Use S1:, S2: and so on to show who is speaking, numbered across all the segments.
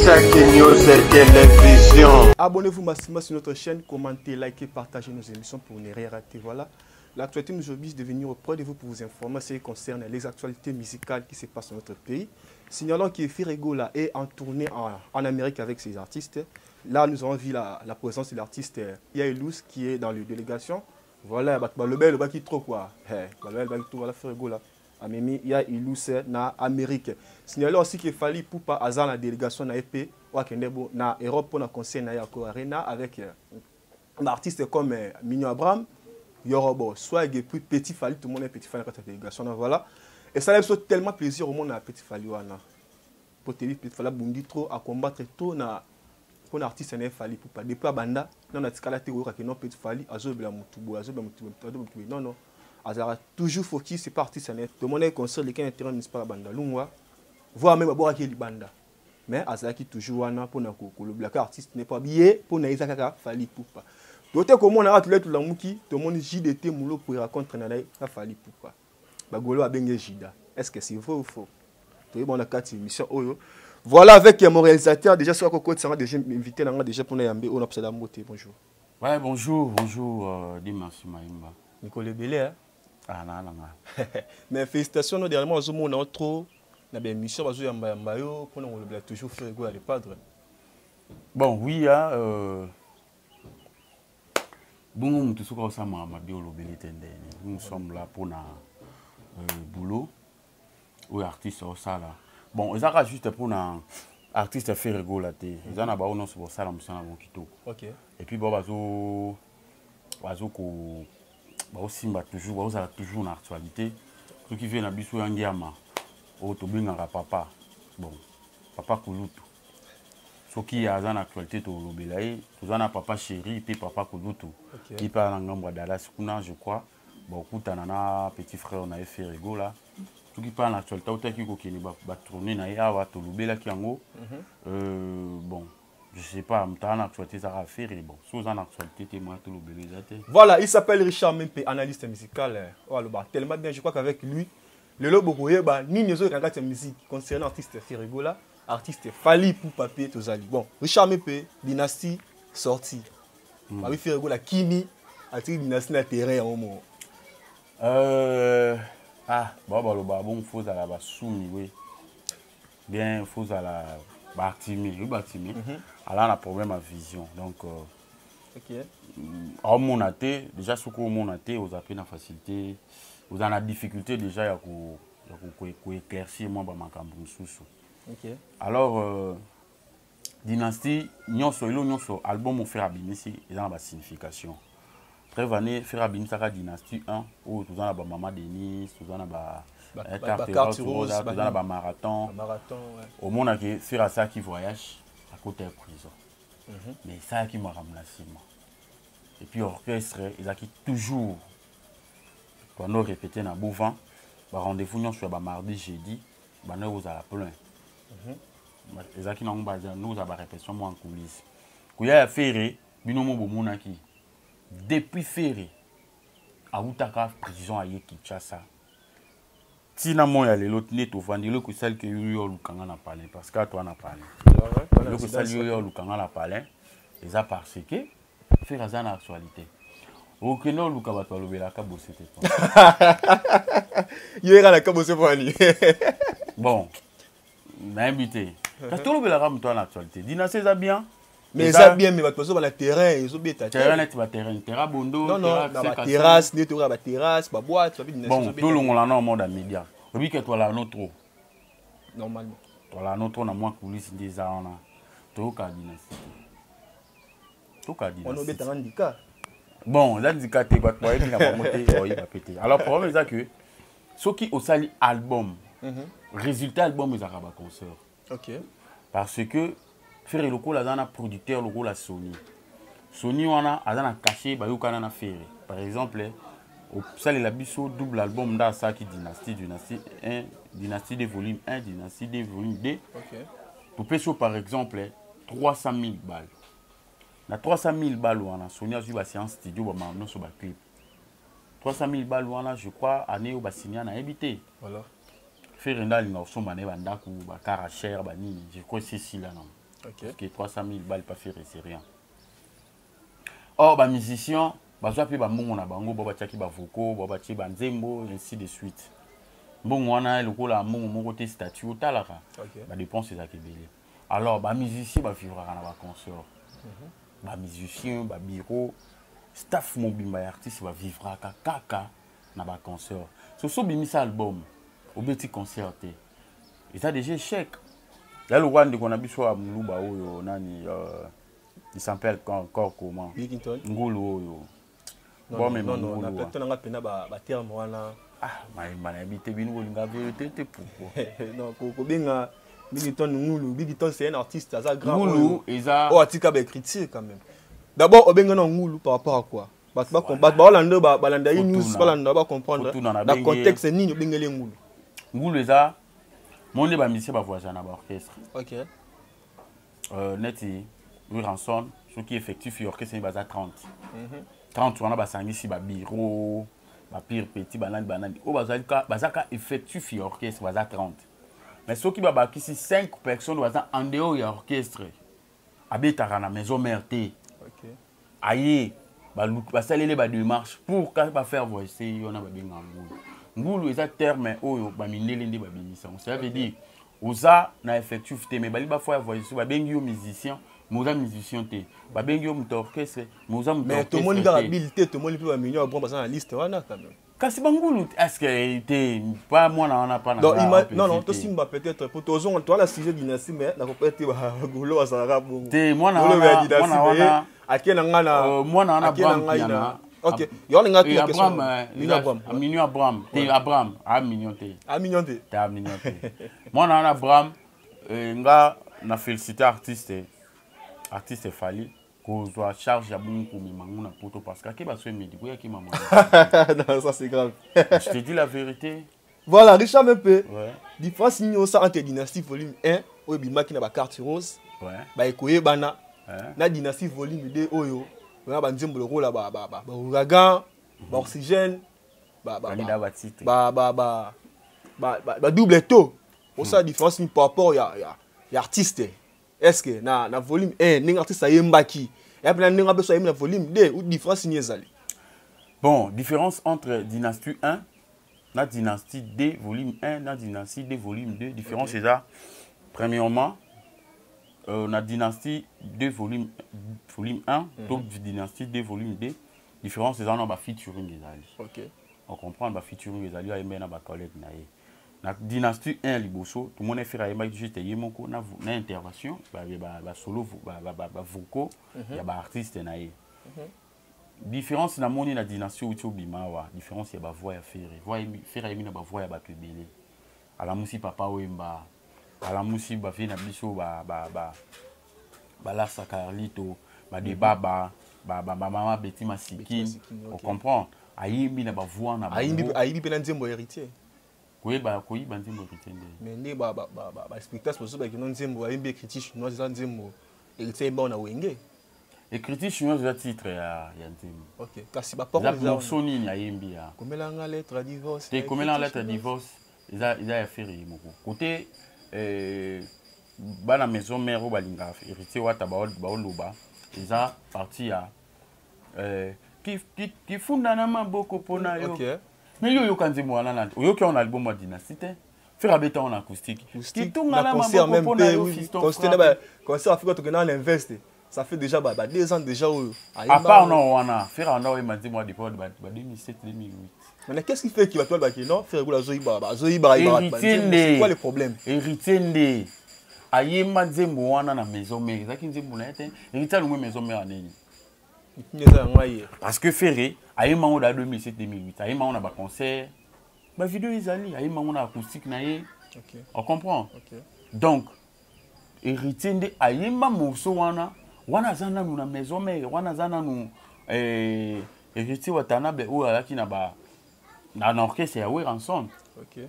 S1: Chaque news est télévision.
S2: Abonnez-vous massivement sur notre chaîne, commentez, likez, partagez nos émissions pour ne rien rater. Voilà. L'actualité nous oblige de venir auprès de vous pour vous informer ce qui concerne les actualités musicales qui se passent dans notre pays. Signalons que Ferego là est en tournée en Amérique avec ses artistes. Là, nous avons vu la présence de l'artiste Yaelous qui est dans la délégation. Voilà, le bel qui est trop quoi. Voilà, Ferego là. Amemi, il y a Ilus na Amérique. Signalons aussi qu'il fallait pour pas hasard la délégation na EP ou na Europe pour na conseil na Yako Arena avec un artiste comme Mignon Abraham, Yorobo, soit plus petit fallait tout le monde est petit fallait dans la délégation. Voilà. Et ça laisse tellement plaisir au monde à petit fallait wana. Pour te dire petit fallait bungi trop à combattre trop na pour un artiste na fallait pour pas depuis banda non na tikala te que non petit fallait azobela mutubo non non. Azara toujours focus c'est parti ça net. Tout le monde est concert les intérêt municipal banda lungwa voir même abora qui banda. Mais Azara qui toujours wana pour na ko le black artiste n'est pas billet pour na izaka fallait pour pas. D'autres comme on a tout la muki tout le monde JDT mulo pour raconter na la fallait pour pas. Bagolo a bengue jida. Est-ce que c'est vrai ou faux? Tout le monde a quatre émissions oyo. Voilà avec mon réalisateur déjà sur Coco ça déjà invité déjà pour na yambe on a psala moté bonjour.
S3: Ouais bonjour Dimanche Maïmba.
S2: Nicolas Belé hein.
S3: Ah non.
S2: Mais félicitations, nous dernièrement, nous avons trop de mission parce que nous avons toujours fait à les padres.
S3: Bon, oui, bon, tout ce qu'on sait, nous sommes là pour le boulot ou artiste au ça là. Bon, ils ont juste pour un artiste faire rigoler. Ils ont d'abord non sur ça là, nous sommes Kito.
S2: OK.
S3: Et puis bon, bazo ko aussi toujours en actualité. Ce qui vient à Bissou Yangiama, au Tobingara papa. Bon, papa Kouloutou. Ce qui est en actualité, tu as papa chéri, puis papa Kouloutou. Qui parle en Gambra Dallas, je crois. Bon, écoute, un petit frère, on a fait rigolo là. Ce qui parle en actualité, tu as tourné, tu as tourné, bon. Je sais pas, en actualité, ça va faire. Bon, sous en actualité, tu es tout le bébé.
S2: Voilà, il s'appelle Richard Mimpe, analyste musical. Tellement bien, je crois qu'avec lui, le lobo, ni les autres regards de musique concernant l'artiste Ferrigola, artiste Fali pour papier, tout ça. Bon, Richard Mimpe, Dynastie, sorti. Oui, Ferrigola, Kini, artiste Dynastie, na terrain en moment.
S3: Bon, faut à la soumi, oui. Bien, faut à la bâtiment, alors on a un problème à vision. Donc, au monaté, déjà, ce qu'on monaté, vous avez une facilité, vous avez la difficulté déjà à éclaircir moi ma camboussou. Alors, Dynastie, nous sommes album faire abîmer ici, ils ont la signification. Très vanné, faire abîmer ça Dynastie 1, où vous avez maman Denis, vous avez carte rose, vous avez marathon. Au monde qui faire ça qui voyage à côté de prison. Mais ça qui m'a ramené moi. Et puis orchestre, ils ont toujours pendant répéter dans Bouvant, rendez-vous nous sur mardi jeudi, nous vous à plein. Les qui n'ont pas nous avons répétition en coulisses. Quand il y a ferré, binomo bomonaki. Depuis ferré, à Outaka prison à Kinshasa. Si na moya le lot net au vandi le que celle que yo lukanga na parler parce que toi na parler. Le que celle yo lukanga na parler, les a parce que faire ça na actualité. Au que non luka ba to lobela ka bosser te.
S2: Yo era la ka bosser pour ali.
S3: Bon, na invité. Parce que lobela ka mto na actualité. Dynastie ça bien.
S2: Mais ça bien mais ba to sur le terrain, ils ont bien ta
S3: terrain net ba terrain bondo,
S2: non ba terrasse, net ba terrasse, ba boîte, ça bien.
S3: Bon, tout le monde là non monde média. Oui que toi là non trop.
S2: Normalement.
S3: Toi là non trop na moins coulisses des ans là. Toi ka Dynastie.
S2: On a un handicap.
S3: Bon, l'handicap est pas pour être na monter, il va péter. Alors problème c'est que ceux qui au sali album, résultat album ils araba concert.
S2: OK.
S3: Parce que faire le coup là dans un producteur le coup la Sony. Sony on a dans caché ba yokana na faire. Par exemple, au sali la biso double album dans ça qui Dynastie 1, Dynastie des volumes 1, Dynastie des volumes 2.
S2: OK.
S3: Pour pécho par exemple 300 000 balles. Na 300 000 balles on a Sony a joué en studio ba maintenant sur ba clip. 300 000 balles on a je crois année au ba signé na habité.
S2: Voilà.
S3: Faire un dal na somba ne banda ku ba car cher ba ni je crois c'est si là non. Parce que 300 000 balles pas faire c'est rien. Or les musiciens bazo pe ba mbongo na bango ba tchaki ba voko ba tchi ba nzembo ainsi de suite. Mbongo wana lokola mbongo moko te statut talaka. Ba dépenses za kebele. Alors ba musiciens ba vivra na ba concert. Ba musiciens ba bureau staff mobimba artiste va vivra kaka na ba concert. So bimisa album au petit concert té. Et ça déjà échec. Là le rwanda qu'on a biso a muluba oyo nani il s'appelle encore comment Ngulu oyo.
S2: Bon mais non on a peut-être nga pena ba terme wana
S3: ma habité bino linga vérité te pourquoi.
S2: Non ko benga Bigiton Ngulu, Bigiton c'est un artiste assez grand.
S3: Ngulu eza
S2: oh atika ba critique quand même. D'abord obenga na Ngulu par rapport à quoi? Ba combattre ba landa ba landa news ba landa ba comprendre dans contexte nini obengele Ngulu.
S3: Ngulu eza monde ba musicien ba voisin na ba orchestre.
S2: OK.
S3: Neti oui ranson ce qui effectif orchestre ni baza 30. 30 wana ba sangisi ba bureau ba pire petit banane o bazaka effectif orchestre baza 30. Mais ceux qui va ici 5 personnes en dehors de l'orchestre, habitent à la maison mère. OK. Aïe, va saluer les démarches pour faire voici on a bien Ngulu est terme oyo ba minelende ba binisa. Ça veut dire oza na effectif te mais bali ba faire voici ba bengi musicien, moza musicien te. Ba bengi orchestre, moza
S2: mais tout le monde a habilité, tout le monde peut million bon dans la liste wana quand même.
S3: Kasi Ngulu est-ce que était pas moi on a pas
S2: non toi simba peut-être pour toi toi la sujet dynastie mais na peut-être Ngulu azara bon
S3: te moi na
S2: akena ngana
S3: moi na Abraham
S2: OK yo nga te
S3: Abraham te Abraham a million te moi na Abraham nga na féliciter artiste Fali qu'on charge à bon pour mes mangona poto parce que va se médico ya ki maman.
S2: Non ça c'est grave.
S3: Je te dis la vérité.
S2: Voilà Richard Mepé.
S3: Ouais.
S2: Différence ni ça entre dynastie volume 1 oyo bimaki na ba carte rose.
S3: Ouais.
S2: Ba ekoye bana. Na dynastie volume 2 oyo na ba nzembo loko la ba ouragan, ba oxygène, ba double taux. Pour ça différence ni par rapport ya artiste. Est-ce que na volume 1 ning artiste ayembaki et après ning abeso ayemba volume 2 ou différence ni ezali?
S3: Bon, différence entre dynastie 1 na dynastie 2 volume 1 na dynastie 2 volume 2 différence c'est ça. Premièrement na dynastie 2 volume 1 donc dynastie 2 volume 2 différence c'est ça on ba featuring ezali. OK. On comprend ba featuring ezali ayemba na ba collègue na ye. La dynastie 1 liboso tout le monde fait raïma juste yemoko na intervention ba solo ba voco ya ba artiste na ye différence na moni na dynastie uti bimawa différence ya ba voix ya faire yemi na ba voix ya ba kebele ala musi papa wemba ala musi ba fe na biso ba la sakarlito ba de baba mama Betty Masiki on comprend ayimbi na ba voix na
S2: ayimbi pe na nzembo héritier.
S3: Oui, bah, nzembo kitende.
S2: Mais ne ba spectacle parce que nzembo ayimbi critique chinois za nzembo héritier ba na wenge.
S3: Et critique chinois za titre ya nzembo.
S2: OK. Kasi ba parole
S3: za morceau ni ayimbi ya.
S2: Komela nga lettre divorce.
S3: Te komela lettre divorce, ils a affaire moko. Côté bana maison mère o balinga héritier wata ba oloba, ils a parti à qui funda na maboko pona yo. OK. Mais yo kanzi mwana na yo ki on album wa dynastie faire abeta en acoustique qui tout ngala
S2: concert même concert Afrique to na invest ça fait déjà 2 ans déjà
S3: à part non wana faire en or mandi moi depuis 2007 2008
S2: mais qu'est-ce qui fait qu'il va toi ba non faire la zoiba c'est quoi le problème
S3: héritier ayema nzembo wana na maison mère zaki nzembo na ete héritier lumwe maison mère nini parce que Ferré ayema on da 2007 2008 ayema on a ba concert ba vidéo izali ayema on a acoustique na ye. OK. On comprend. OK. Donc héritier de ayema morceau wana zana na maison mère wana zana nu héritier watana be o alaki na ba na orchestre ya we ensemble.
S2: OK.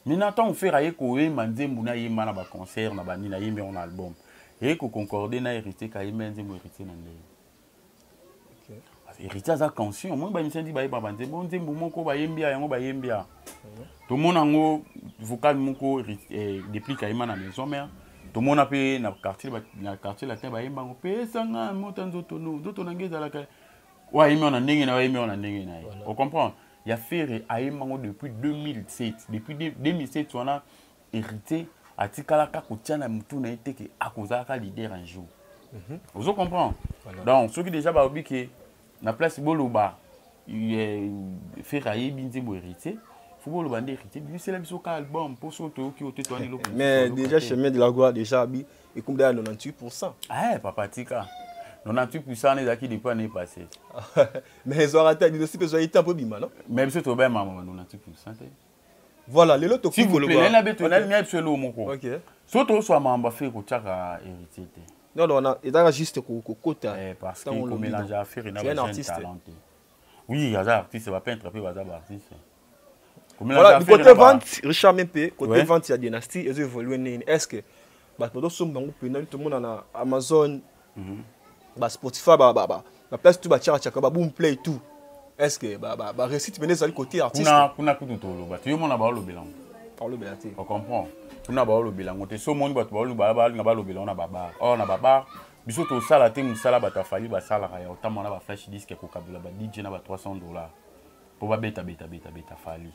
S3: Maintenant on fait raye ko e manzembu na yema na ba concert na ba ni na yema on album et ko concorder na héritier ka yema nzembu héritier na ndé. Héritier za conscient moi ba misandi ba yeba banze bon nzembu moko ba yembia yango ba yembia to mona ngo vocal moko depuis ka yema na maison mère tout le monde a payé dans le quartier la terre ba yemba payé sanga montant d'auto nangeza la ouais il me on a ndenge na il on a ndenge na on comprend il y a fait à yemba depuis 2007 depuis 2007 on a hérité à tikala ka kotiana mutu na été que akoza ka leader un jour vous comprenez donc ceux qui déjà ba obi que na place boloba il fait railler binzi bo hérité faut le bander hérité c'est la biso ka album pour surtout qui au tétoani lo
S2: mais déjà chemin de la gloire déjà abi et comme d'ailleurs 98%.
S3: Ah papa tika 98% les acquis depuis l'année passée
S2: mais ils ont raté ils aussi besoin été un peu bima non
S3: même si tu bien maman 98%
S2: voilà les lots
S3: si vous plaît la bétonale n'y a mon co
S2: OK
S3: surtout soit maman fait ko tchaka hérité
S2: non non il a juste côté
S3: parce que comme mélange à faire il a un artiste oui il y a des artistes va pas attraper va des artistes
S2: voilà du côté vente Richard Mepé côté vente il y a dynastie et évoluer est-ce que bah tout le monde en Amazon bah Spotify bah place tout bah tchaka bah boom play tout est-ce que bah récite venez sur le côté artiste
S3: kuna kutu to lo ba tu mon na ba lo belang
S2: par le belati
S3: on comprend kuna ba lo belang te so mon ba to lo ba na ba lo belang na baba oh na baba biso to sala te musala ba ta fali ba sala ya otama na ba flash disque ko kabula ba DJ na ba $300 pour ba beta fali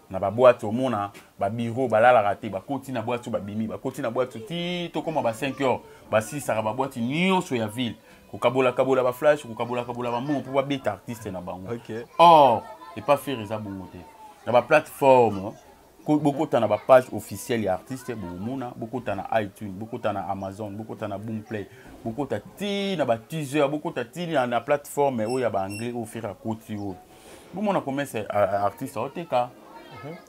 S3: na ba boîte au mona ba bureau ba la raté ba koti na boîte ba bimi ba koti na boîte ti to comme ba 5 heures ba 6 ça ba boîte nyonso ya ville ko kabola ba flash ko kabola ba mon pour ba beta artiste na bango or et pas faire ça bongo te na ba plateforme beaucoup na ba page officielle ya artiste mona beaucoup na iTunes beaucoup na Amazon beaucoup na Boomplay beaucoup ti na ba teaser beaucoup ti na plateforme où ya ba anglais au faire à côté où bon on a commencé artiste OTK.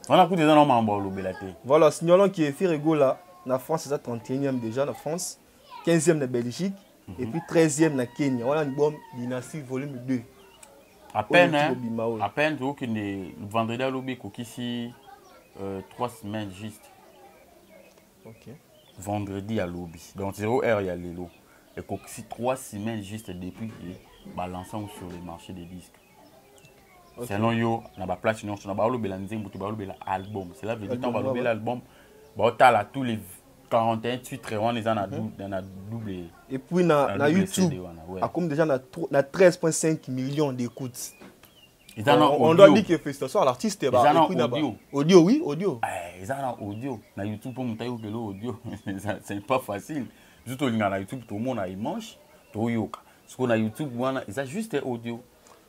S3: On a coupé des noms en bas au Belaté.
S2: Voilà, signalons qu'il est Firigo là, en France, c'est 31e déjà en France, 15e en Belgique, et puis 13e en Kenya. On a une bonne dynastie volume 2.
S3: À peine, le vendredi à l'obé, ici 3 semaines juste.
S2: Ok.
S3: Vendredi à l'obé. Donc 0 heure, il y a les lots. Et ici 3 semaines juste depuis l'ensemble sur le marché des disques. Okay. Sinon yo na ba place non na ba lo bela nzembo to ba lo bela album c'est là veut dire ba lo bela album ba tala tous les 41 titres on les en a double
S2: et puis na YouTube a comme déjà na 13.5 millions d'écoutes. On doit dire que félicitations à l'artiste et audio oui audio
S3: ils ont audio na YouTube pour monter que l'audio c'est pas facile juste au na YouTube tout le monde a image to yoka ce qu'on a YouTube voilà ils ont juste audio.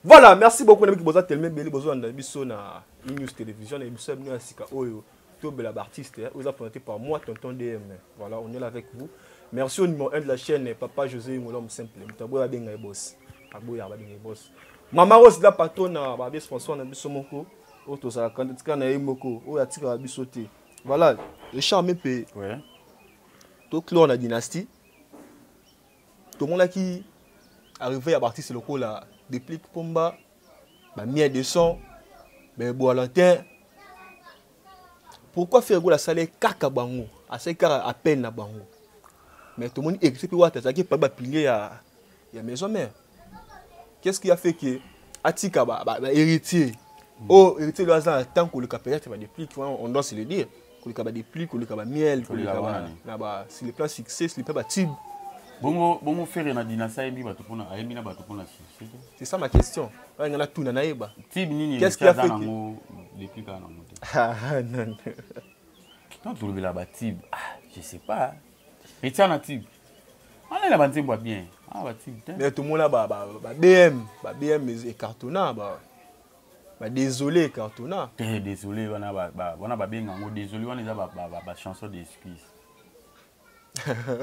S2: Voilà, merci beaucoup les amis qui bossent tellement bien besoin de biso na news télévision et biso na sika oyo to bela artiste vous a présenté par moi tonton DM. Voilà, on est là avec vous. Merci au numéro 1 de la chaîne papa José Molom simple. Mutabo ya benga boss. Aboya ba benga boss. Mama Rose la patona ba bien sponsor na biso moko. O to sala candidat na yemoko o ya tika biso te. Voilà, le charme pe.
S3: Ouais.
S2: To clore la dynastie. Tout le monde qui arrivé à partir c'est le coup là. Déplique Pomba, miel de son, Boalantin. Pourquoi faire la salaire kaka bango, assez car à peine na bango. Mais tout le monde explique que ça qui pas pilier à maison mère. Qu'est-ce qui a fait que Atika héritier, oh héritier le hasard tant que le capitaine va déplique, on doit se le dire, que le capitaine déplique, que le capitaine miel, que le capitaine si le plan succès, si le plan tib.
S3: Bon faire na dinasa ebi bato pona ayebi na bato pona
S2: c'est ça ma question. On a tout na naeba.
S3: Qu'est-ce qui a fait depuis quand
S2: non.
S3: Quand tu le la tib, je sais pas. Et tiens na tib. On est la bande boit bien. Ah tib.
S2: Mais tout le monde là BM est cartonnant désolé cartonnant.
S3: Désolé on a bien désolé on est ba chanson d'excuse.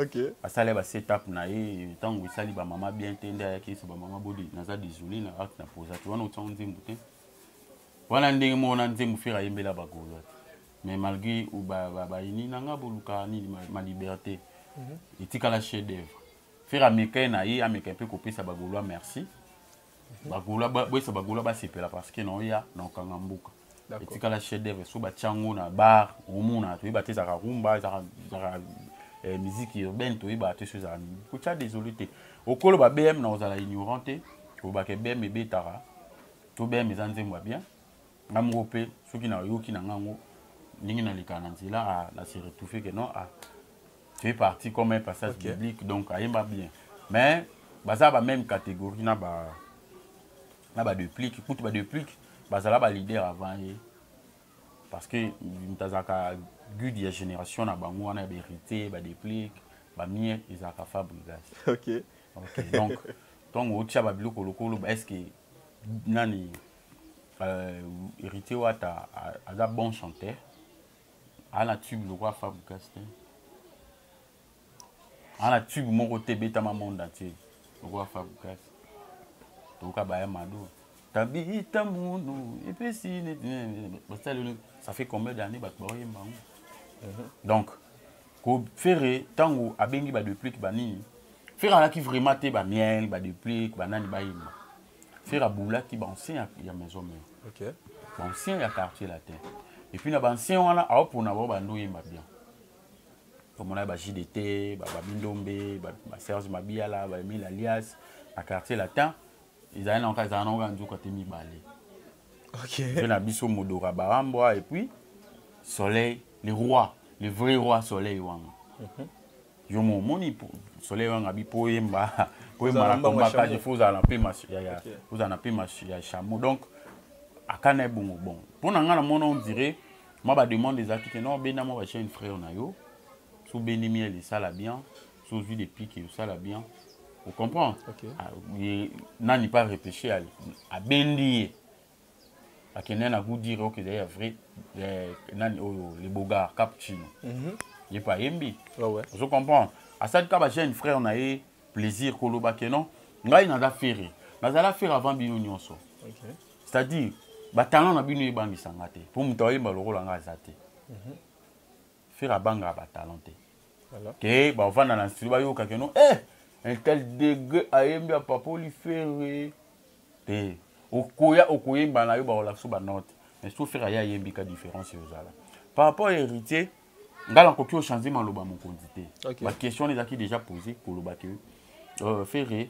S2: OK.
S3: Asale ba setup na tant que sali ba maman bien tende ya kisi ba maman body naza désolé na acte na posa tu wana utsonga nzembu te wana ndenge mo na nzembu fera yembela ba golo mais malgré ou ba ini nanga boluka ni ma liberté etika la chef d'œuvre fera meka na ye ameka pe kopesa ba golo merci ba golo ba boisa ba golo ba sepela parce que non ya na kanga mbuka etika la chef d'œuvre so ba chango na bar omuna to ba tesa ka rumba za musique urbaine to iba te choses ami kucha désolé au kolo ba BM na ozala ignorante ko ba ke BM e betara to BM ezanze mwa bien ngamope soki na yoki na ngango ningi na likana nzila na se retrouver que non tu es parti comme un passage biblique, donc il va bien. Mais, ça va même catégorie, na ba duplique, écoute, ba duplique, ça va leader avant. Parce que, nous avons vu des générations, nous avons hérité, ba duplique, ba mieux, ils ont fabriqué.
S2: Ok.
S3: Donc, au tcha ba biloko lokolo, est-ce que, nani, hérité, a bon chanteur, a la tube, le roi fabriqué. A la tube, mon côté, bêta ma monde entier. Le roi fabriqué. Donc, ça fait combien d'années donc, faire tango a bengi ba duplique bani. Faire là qui vraiment te ba miel, ba duplique, banani ba yima. Faire a boula qui ba ancien ya maison mais.
S2: OK.
S3: Ba ancien ya quartier la terre. Et puis na ba ancien wana a pour na ba ndo yima bien. Comme on a ba JDT, ba Bindombe, ba Serge Mabiala, ba Emile Alias, à quartier latin. Ils avaient encore un organe côté mi-balé.
S2: Ok.
S3: Ils ont biso Modora Baramboa et puis Soleil, les rois, les vrais rois Soleil wang. Yo mon moni Soleil wang abi po yemba, po yemba la combat quand il faut en appeler ya vous en appelez ya chameau. Donc à Canet bon. Pour n'anga na mon on dirait moi ba demande des actes que non ben moi ba chez une frère na yo. Sous bénimiel ça la bien, sous vue des pics ça la bien. Vous comprenez?
S2: Okay.
S3: N'a pas réfléchi à Bendi. À qui n'a vous dire que c'est vrai les bogards cappuccino. Il pas yembi. Je comprends. À cette cas j'ai un frère on a eu plaisir que le bakeno. Ngai n'a d'affaire. N'a d'affaire avant bino nyonso. C'est-à-dire talent na bino ebangi sangate. Pour mutoye ba loko langa zate. Faire à banga ba talenté. Voilà. Que ba vanda na studio ba yo kakeno un tel degré à yembi à papa lui faire te okoya mbana yo ba la so ba note mais tout faire ya yembi ka différence yo zala par rapport à héritier ngala kokyo changer maloba mon condité la question les acquis déjà posé koloba que faire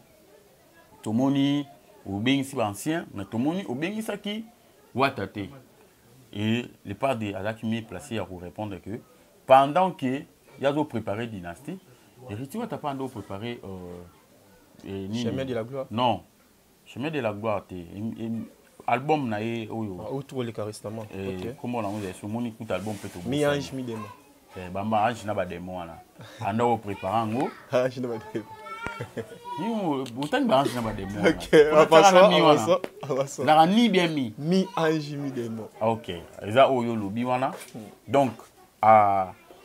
S3: tomoni obengi si ancien mais tomoni obengi saki watate et les parts de azaki mis placé à répondre que pendant que y a do préparer dynastie héritier tu pas ando préparer
S2: Chemin de la gloire.
S3: Non. Chemin de la gloire album na e oyo.
S2: Autour les charistamment.
S3: OK. Comment on a ce moni écoute album peut
S2: Mi ange mi démon.
S3: Bamba ange na ba démon wana. Ando préparer ngo.
S2: Ange na ba démon.
S3: Yo, autant ba ange na ba démon.
S2: OK. On va ça.
S3: La ni bien mi.
S2: Mi ange mi démon.
S3: OK. Eza oyo lobi wana. Donc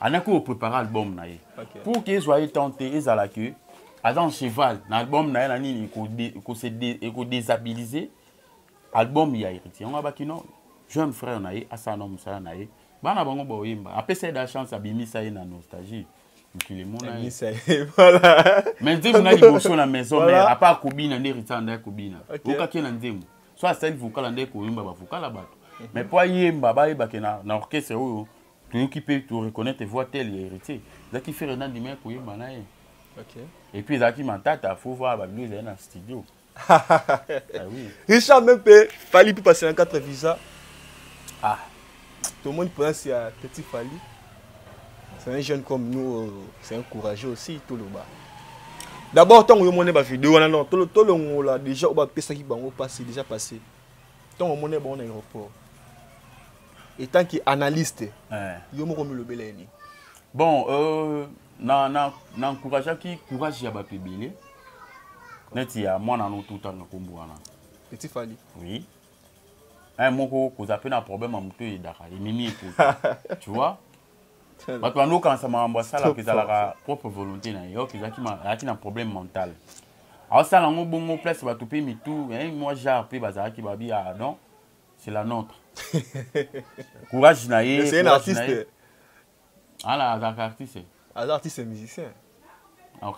S3: anako préparer album na e. Pour que soyez tenté ezala que Adam cheval l'album na nani ko déstabiliser album ya héritier on ba kino jeune frère na ye asana musala na ye bana bango ba oyemba après c'est la chance abimisa ye na nostalgie qu'il est mon
S2: voilà
S3: mais nzemu na liboso na maison mais à part kobina ne héritier na kobina oka ke na nzemu soit celle vocal na ko yemba ba vocal bato mais pour yemba ba yeba ke na orchestre oyo tu qui peut te reconnaître voix tel héritier là qui fait Renan Dimé ko yemba na ye.
S2: OK.
S3: Et puis, il faut voir dans le studio. Oui.
S2: Richard même Fali peut passer en 4 visas.
S3: Ah.
S2: Tout le monde pense qu'il y a petit Fali. C'est un jeune comme nous, c'est un courageux aussi, tout le bas. D'abord, tant que vous avez vidéo, tout le monde a déjà passé. Tant que vous avez un aéroport. Et tant qu'analyste, vous avez le beleni.
S3: Bon, n'encourageant qui courage à bapébile. Neti ya moi nan tout temps kombuana.
S2: Petit Fali.
S3: Oui. Un moko ko zape na problème à muto edaka. Mimi écoute. Tu vois? Parce que quand ça m'a ambassade que ça la propre volonté na yo, qui a un problème mental. Alors ça là bon place va toper mi tout, moi j'ai pe bazara qui babi ah non, c'est la nôtre. Courage na ye.
S2: C'est un artiste.
S3: Ah là, artiste.
S2: Un artiste et musicien.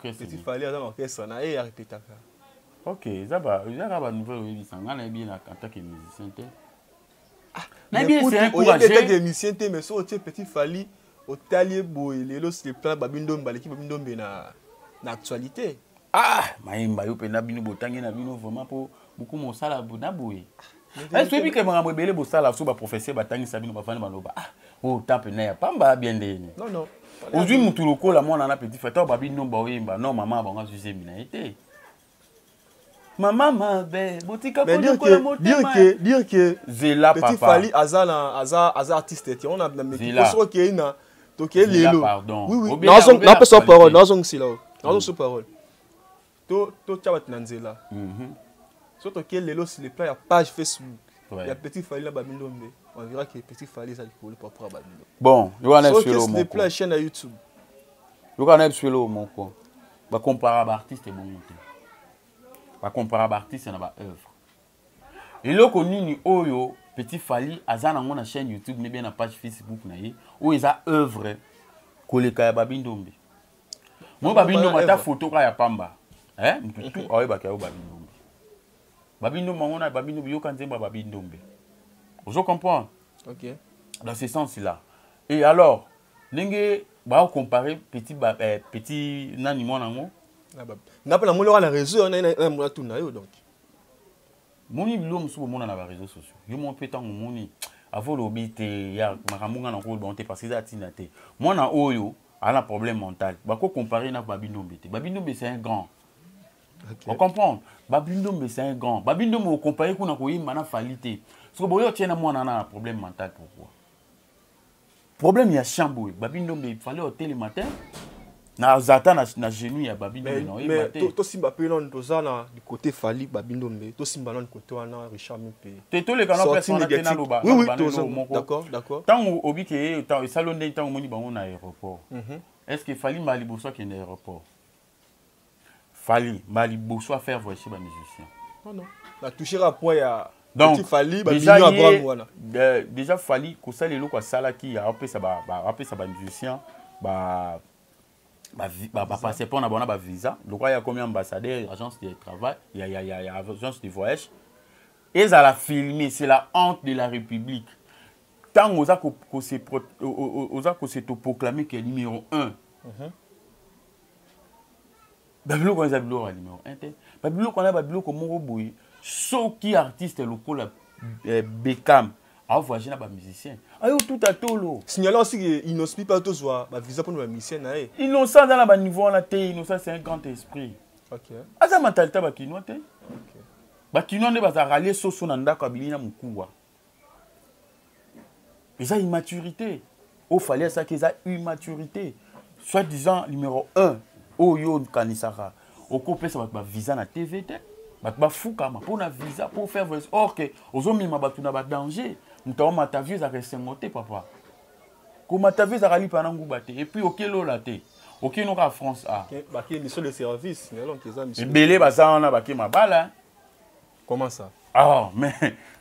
S3: Petit
S2: Fali à l'orchestre, on a répété.
S3: OK, ça va nouvelle oui, ça on a bien en tant que musicien.
S2: Mais bien c'est un courageux des musiciens mais so petit Fali au talier boy les los les plans babindom baleki babindom na actualité.
S3: Ah, maimba yo pena bino botangi na bino vraiment pour beaucoup mon sala na boy. Est-ce que que mama bebele bo sala so ba professeur batangi sabino ba fani baloba. Ah, Oh, tape na pamba bien de.
S2: Non, non.
S3: Aujourd'hui, Moutoulouko, la mon a petit frère, babi non baoyemba, non maman ba nga suze mina été. Maman ma be, botika ko ko la motema.
S2: Dire que
S3: Zela papa.
S2: Petit Fally Azala artiste on a mais qui so que ina to que lelo.
S3: Pardon.
S2: Oui. Non pas son parole, non son sila. Non son parole. To chabat nanzela. Surtout que lelo sur les pages page Facebook. Il y a Petit Fally là Babilombe. On verra que Petit Fally ça le propre Babilombe.
S3: Bon, yo ana
S2: sur les pages chaîne à YouTube.
S3: Yo kana sur mon ko. Ba comparer artiste bon monter. Ba comparer artiste na ba œuvre. Et là nini oyo Petit Fally azana ngona chaîne YouTube mais bien na page Facebook na ye o eza œuvre koleka ya Babilombe. Mo Babilombe ta photo ka ya pamba. Hein? Tout oyo ba ka yo Babilombe. Babilombe ngona Babilombe yo kan zemba Babilombe. Vous comprenez?
S2: OK.
S3: Dans ce sens-là. Et alors, n'engé ba comparer petit nani mona ngo.
S2: Na pas la mona na réseau na mona tout na yo donc.
S3: Moni bilom sou mona na ba réseaux sociaux. Yo mon pétant moni avant l'obité ya makamunga na ko bonté parce que ça tinate. Moi na oyo a un problème mental. Ba ko comparer na Babilombe. Babilombe c'est un grand. Okay. On comprend. Babilombe c'est un grand. Babilombe on comparer ko na ko yimba na falité. Parce que boyo tiena moi na un problème mental pourquoi? Problème il y a chamboui. Babilombe il fallait au télé matin. Na zata na genou ya Babilombe non.
S2: Mais to simba pe non to za na du côté Fally Babilombe. To simba non côté wana Richard Mpe.
S3: Te les canaux personne na lo ba.
S2: Oui, d'accord.
S3: Tant obi ke tant salon de tant moni bango na aéroport. Est-ce que Fally mali boso ki na aéroport? Fally mali boso faire voyager ba musicien.
S2: Non. La toucher à point ya
S3: donc
S2: Fally
S3: déjà Fally ko sala lelo kwa sala ki a apesa ba musicien ba passer pour na ba visa. Donc il y a combien ambassadeurs, agence de travail, il y a agence de voyage. Et ça la filmé, c'est la honte de la République. Tant qu'on s'est proclamé qu'il est numéro 1. Babylone qu'on a numéro 1. Babylone qu'on a Babylone comme Moroboui. Sauf qui artiste local Beckham. Ah, voyagez là, musicien. Ayo tout à tolo.
S2: Signalant aussi qu'ils n'ont pas tous voir visa pour nous musicien.
S3: Innocent dans la niveau on a été innocent, c'est un grand esprit.
S2: OK.
S3: Asa mentalité ba kino te. OK. Ba kino ne ba za ralier soso na ndako abilina mukuwa. Ils ont immaturité. Au fallait ça qu'ils ont immaturité. Soit disant numéro 1 au yo kanisara. Au copé ça ba visa na TVT. Ba fuka ma pour na visa pour faire voice. Or que ozomi ma ba tuna ba danger. Nous ma ta vie ça reste monté papa. Comment ta vie ça rali pendant ngubate et puis okelo la te. Okino ka France a.
S2: Ba ki mission de service, mais alors qu'ils ont mission.
S3: Belé ba ça on a ba ki ma bala.
S2: Comment ça?
S3: Ah mais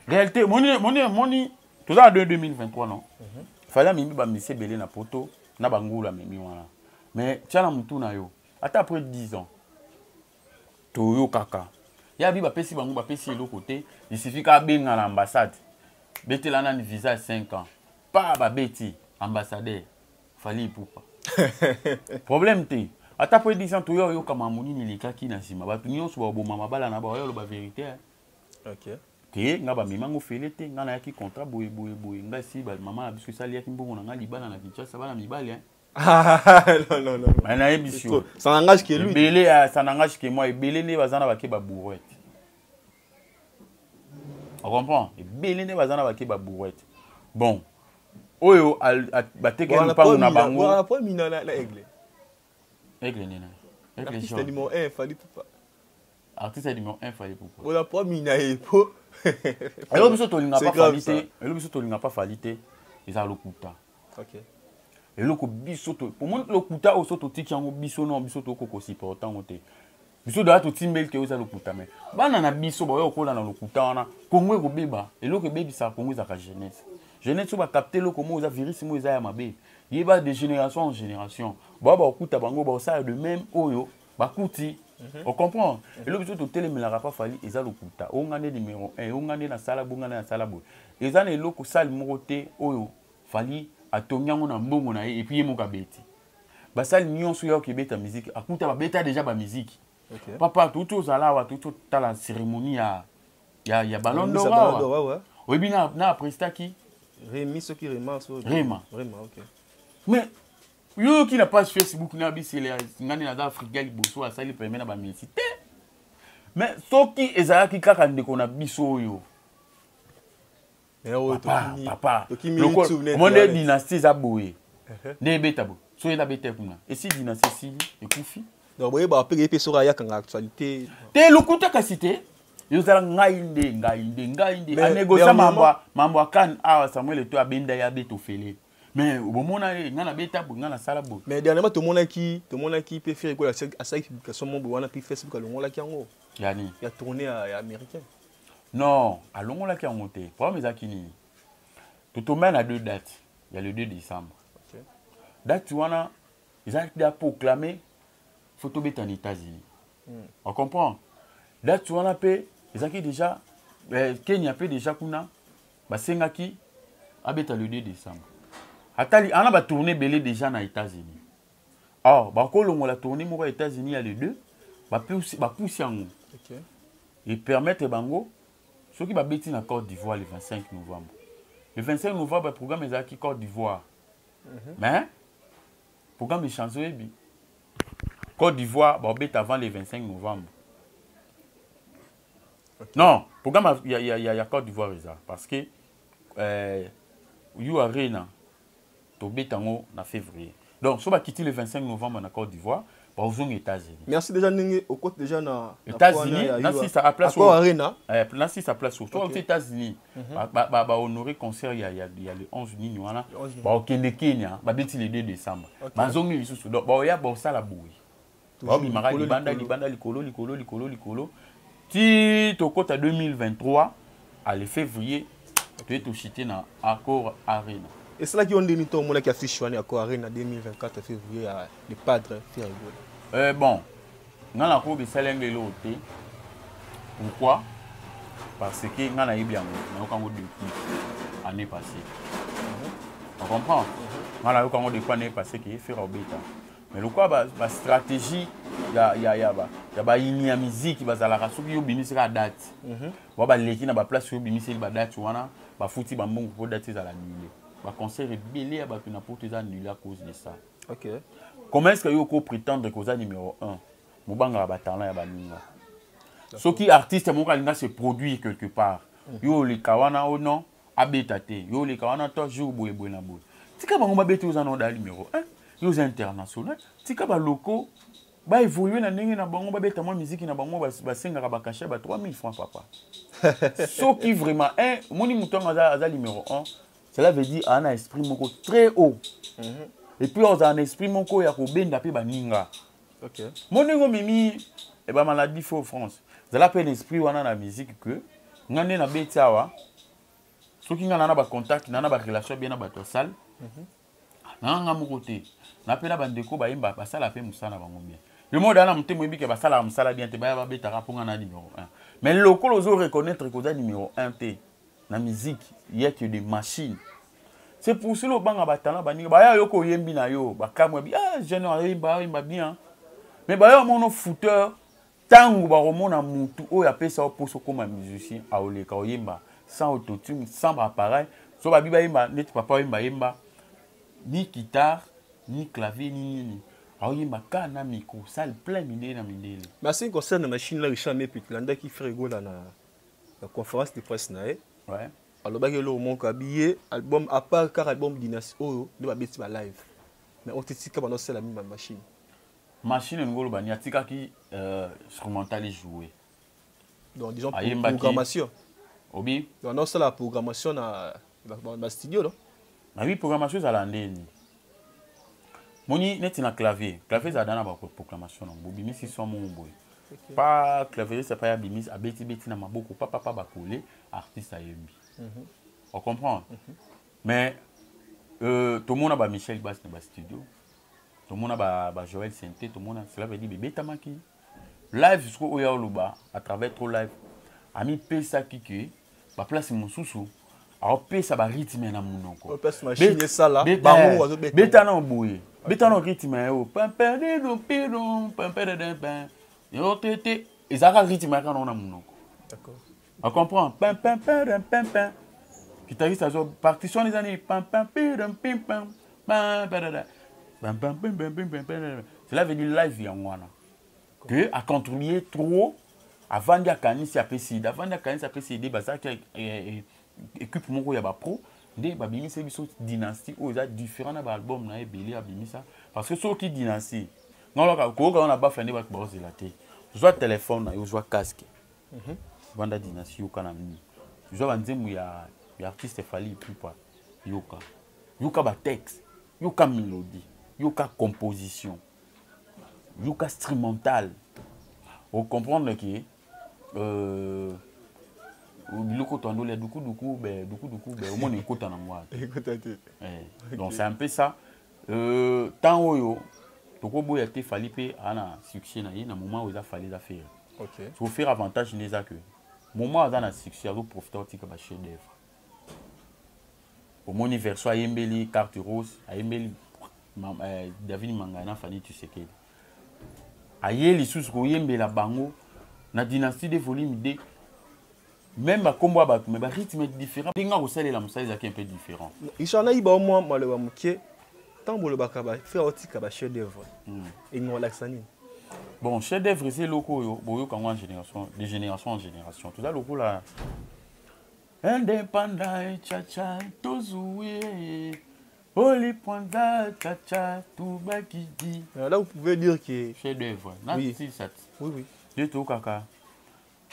S3: réalité moni tout ça en 2023 non. Fallait mimi ba monsieur belé na poto na bangula mimi wana. Mais tiens la mutu na yo. Ata après 10 ans. To yo kaka. Ya bi ba pesi bangu ba pesi l'autre côté, il suffit ka benga na ambassade. Beti là na visa 5 ans. Pas ba beti ambassadeur. Fallait poupa. Problème te. Ata après 10 ans to yo kama moni ni likaki na sima. Ba tunyo so ba boma mabala na ba yo ba vérité.
S2: OK.
S3: Te nga ba mimango felete nga na yaki contrat boye nga si ba maman biso sali yaki mbongo na nga libala na Kinshasa bana mibali hein.
S2: Non.
S3: Mais na ebisio.
S2: Ça n'engage que lui.
S3: Belé ça n'engage que moi et belé ne bazana ba ke ba bourrette. On comprend? Et belé ne bazana ba ke ba bourrette. Bon. Oyo ba teke mpango na bango.
S2: On a pas mis na aigle.
S3: Aigle nena. Aigle
S2: artiste numéro 1 Fally Poupa.
S3: Artiste numéro 1 Fally Poupa.
S2: On a pas mis na epo.
S3: Alors biso to linga pas falité. Alors biso to linga pas falité. Eza lokuta.
S2: OK.
S3: Et loko biso to pour moi lokuta o soto tiki yango biso non biso to koko supportant ote. Biso da to timbel ke oza lokuta mais bana na biso ba yo kola na lokuta wana Congo ko beba et loko bebi sa Congo za ka jeunesse. Jeunesse so ba capter loko mo za virus mo za ya mabe. Yeba de génération en génération. Ba okuta bango ba ça de même oyo ba kuti. On comprend. Et le biso to telemela pas Fally eza lokuta. O ngane numéro 1, o ngane na sala bongana na sala bo. Eza na loko sal morote oyo Fally atonyango na mbongo na et puis yemoka beti. Basal nyonso yo ke beta musique, akuta ba beta déjà ba musique. Okay. Papa tout zala wa tout ta la cérémonie ya Ballon d'Or.
S2: Ouais.
S3: Oui bien na prestaki
S2: Rémi, ceux qui remarquent.
S3: Réma.
S2: Réma, ok.
S3: Mais, yo qui n'a pas sur Facebook, c'est les Africains qui bossent à ça, ils permettent à mixité. Mais ceux qui ezala qui kaka ndeko na biso yo. Papa. Comment des dynasties za boye. Ne betabo. So ena betabo. Et si dynastie si ekufi.
S2: Donc boye ba pe pe so ya kanga actualité.
S3: Te lokuta ka cité. Yo zala ngainde. A négocier mambo kan a Samuel Eto'o abenda ya beto fele. Mais au moment où ngana betabo ngana sala bo.
S2: Mais dernièrement tout le monde qui peut faire quoi à ça publication mon wana puis Facebook alongo la kiango.
S3: Yani.
S2: Il a tourné à américain.
S3: Non, à longo la kiango te. Pour mes akini. Tout au moins à 2 dates. Il y a le 2 décembre. OK. Date wana ils ont déjà proclamé photo bêta en États-Unis. On comprend. Date wana pe ils ont déjà Kenya pe déjà kuna ba sengaki abeta le 2 décembre. Atali on a ba tourner belé déjà aux États-Unis. Or, ba ko longo la tourner mo aux États-Unis il y a les 2. Ba pousser en OK. Et permettre bango ceux qui va bêti en Côte d'Ivoire le 25 novembre. Le 25 novembre le programme est qui Côte d'Ivoire. Mais le programme est changé bi. Côte d'Ivoire va bêter avant le 25 novembre. Okay. Non, le programme il y a Côte d'Ivoire parce que you arena to bêter en février. Donc si on va quitter le 25 novembre en Côte d'Ivoire aux États-Unis.
S2: Merci déjà au côté déjà na
S3: États-Unis, si ça a place
S2: au arena.
S3: Si ça place aux États-Unis. Ba honorer concert il y a le 11 juillet wana. Ba au Kenya, ba beti le 2 décembre. Ba zongi lisusu. Donc ba ya ba sala boui. Ba bi mara libanda likolo. Ti to côté 2023 à le février, tu es tout cité dans Accor Arena.
S2: Et c'est là qui ont dit que qui affiche à Accor Arena 2024 février le padre Ferrigo.
S3: Bon, on a cours de salaire de l'autre. Pourquoi? Parce que on a eu bien depuis l'année passée. On comprend? On a eu quand depuis l'année passée qui est fait au bêta. Mais le quoi la stratégie il y a musique qui va à la race qui obéit sur la date. On va les qui na ba place qui obéit sur la date wana ba fouti ba mbongo pour date à la nuit. Le concert est belé à n'importe qui annulé à cause de ça.
S2: Ok.
S3: Comment est-ce que vous pouvez prétendre que vous êtes numéro 1? Moubanga Batala et Baninga. Ce qui artiste Mokalinga se produit quelque part. Yo les kawana ou non, abetate. Yo les kawana toujours boye boye na boye. Tika ba ngoma bete uzana na numéro 1. Yo international. Tika ba loko ba évoluer na ndenge na bango ba beta moi musique na bango ba senga ba cacher ba 3000 francs papa. Ce qui vraiment moni mutonga za numéro 1. Cela veut dire un esprit moko très haut. Et puis on a un esprit moko ya ko benda pe baninga.
S2: OK.
S3: Moningo mimi e ba maladie faux France. Vous avez un esprit wana na musique que ngane na betiawa. Soki ngana na ba contact na ba relation bien na ba to sale. Nanga moko te. Na pela bandeko ba yimba ba sala pe musana bango bien. Le monde ana mutemo yibike ba sala musala bien te ba ba beta raponga na numéro 1. Mais le lokolo zo reconnaître que za numéro 1 te. La musique, il y a que des machines. C'est pour cela que les batana bani ba yo ko yembi na yo ba kamwe bi jeune ba bien. Mais ba yo mono footeur tangu ba romona mutu o ya pesa poso comme musicien a ole ka yemba sans autotune, sans appareil. So ba bi ba yemba net papa yemba ni guitare, ni clavier ni. A yemba kana micro, salle plein mine na mindele.
S2: Mais c'est concerne machine là Richard Mepitlanda qui fait rigoler la conférence de presse nae.
S3: Ouais.
S2: Alors, il y a un album, à part car album Dynasty, de ma bêtise live. Mais on te dit que c'est la même machine.
S3: Machine, il y a qui instrumental joué.
S2: Donc, disons, programmation.
S3: Oui.
S2: Donc, c'est la programmation dans le studio, non?
S3: Oui, programmation, c'est la l'année. Moni, net na clavier. Clavier, c'est dans la programmation. Bobimi, c'est son mon boy. Pas clavier, c'est pas ya bimis, a beti na maboko, papa ba coller, artiste a yembi. On comprend. Mais tout le monde a Michel Bass dans le studio. Tout le monde a Joël Sainté, tout le monde cela veut dire bébé tamaki. Live jusqu'au Oyaloba à travers trop live. Ami pesa kiki, ba place mon sousou. Alors pesa ba rythme na munoko.
S2: Pesa machine ça là,
S3: ba mo beta na boye. Beta na rythme yo. Pam pam pam pam. Yo tété, ils ont rythme quand on a mon.
S2: D'accord.
S3: On comprend. Pam pam pam pam pam. Guitariste, partition des années. Cela veut dire live, il y a que à contribuer trop avant de canisi à PCD, avant de canisi à PCD, ça équipe mon ya ba pro, des babimi c'est une dynastie où il y a différents albums na ebeli abimi ça parce que ceux qui dynastie non là quand on a pas fait ba boss la té. Soit téléphone na yo soit casque. Banda dynastie au kanami. Soit banzemu ya artiste fali plus pas yoka. Yoka ba texte, yoka mélodie, yoka composition. Yoka instrumental. Vous comprenez que donc c'est un peu ça. Tant où il a été fallu un succès na moment où il a fallu faire. OK. Pour faire avantage les que moment où il a succès, vous profitez aussi de chef d'œuvre. Au mon universo a Yembeli carte rose, a Yembeli David Mangana Fanny tu sais que aye les sous koyembe la bango na dynastie de volume D même ba combo ba mais ba rythme différent dinga ko sala la musaï za qui un peu différent
S2: ishana iba au moins maleba mukie tambo le bakaba faire otika ba chef d'œuvre et non laxani
S3: bon chef d'œuvre c'est loko yo boyo kango en génération de génération en génération tout ça loko là indépendant cha tozoué Oli Panda, Tcha, tout qui dit.
S2: Là, vous pouvez dire que.
S3: Chef d'œuvre.
S2: Oui.
S3: Oui. De tout caca.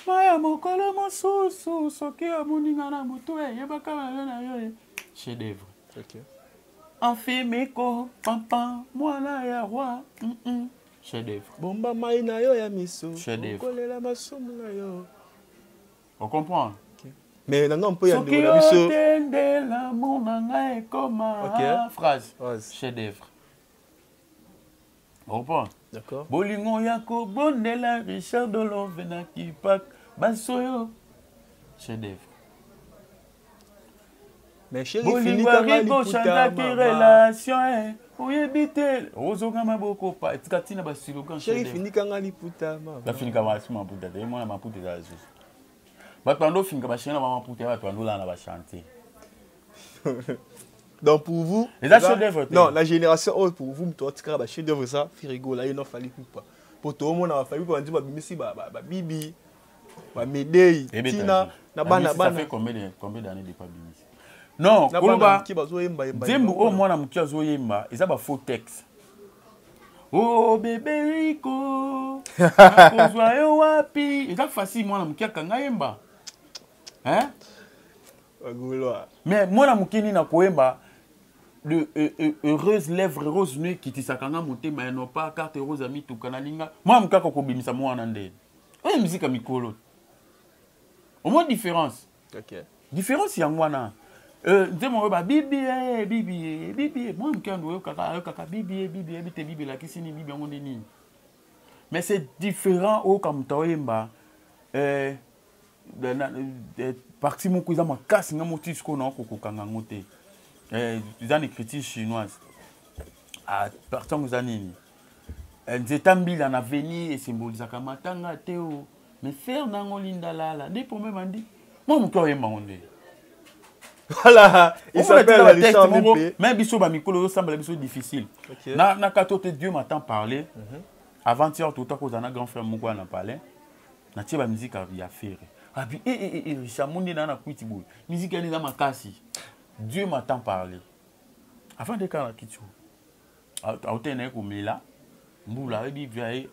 S3: Maya mokolo mosusu, soki amuninga na mutu, yebaka na yo. Chef d'œuvre.
S2: Ok.
S3: Enfimeko, pampa, mwana ya roi. Chef d'œuvre.
S2: Bomba maina yo ya miso.
S3: Chef d'œuvre.
S2: Kolela masumu na yo.
S3: On comprend?
S2: Mais non, on peut y aller.
S3: Phrase. Chef d'œuvre. On comprend?
S2: D'accord.
S3: Bolingo yako bondela Richard Dolon venaki pak basoyo. Chef d'œuvre.
S2: Mais chérie, fini quand
S3: même chanta qui relation oyebite ozoga maboko pa etikatina ba slogan.
S2: Chérie, fini quand ali puta ma.
S3: La fini quand ma puta de moi ma puta de Jésus. Batando finga ba chena ba puta ba batando là na ba chanter.
S2: Donc pour vous, non, la génération haute pour vous, toi tu as chef d'œuvre ça, frigo là il n'en fallait plus pas. Pour tout le monde a fallu pour dire bah bimisi bah bibi, bah Medei, Tina, na bana.
S3: Ça fait combien d'années de pas bimisi? Non, koloba. Zembu au moins na mukia zo yemba, ils ont faux texte. Oh bébé Rico, kozwa yo wapi? Ils ont facile moi na mukia kanga yemba. Hein? Mais moi na mukini na koyemba de heureuse lèvre rose nuit qui tisakanga monter mais non pas carte rose ami tout kanalinga. Moi mukaka ko bimisa moi nande. Ouais musique mikolo. Au moins différence.
S2: OK.
S3: Différence ya mwana. Ndemo ba bibi bibi moi mukando kaka bibi bite bibi la kisini bibi ngo nini. Mais c'est différent au comme toyemba parti mon cousin ma casse nga motis ko na ko kanga ngote dans l'écriture chinoise à partant aux années nzetambi la na venir et symbolise kamatanga teo mais faire nango linda la des pour même andi moi mon cœur est mandé
S2: voilà il s'appelle la liste
S3: même biso ba mikolo semble biso difficile na katote Dieu m'attend parler avant-hier tout à cause d'un grand frère moko na parler na tie ba musique ya faire. Ah puis Chamouni dans la kuitiboul. Musique elle est dans ma cassi. Dieu m'attend parler. Avant de quand la kitu. A otene ko mela. Mbula ebi viae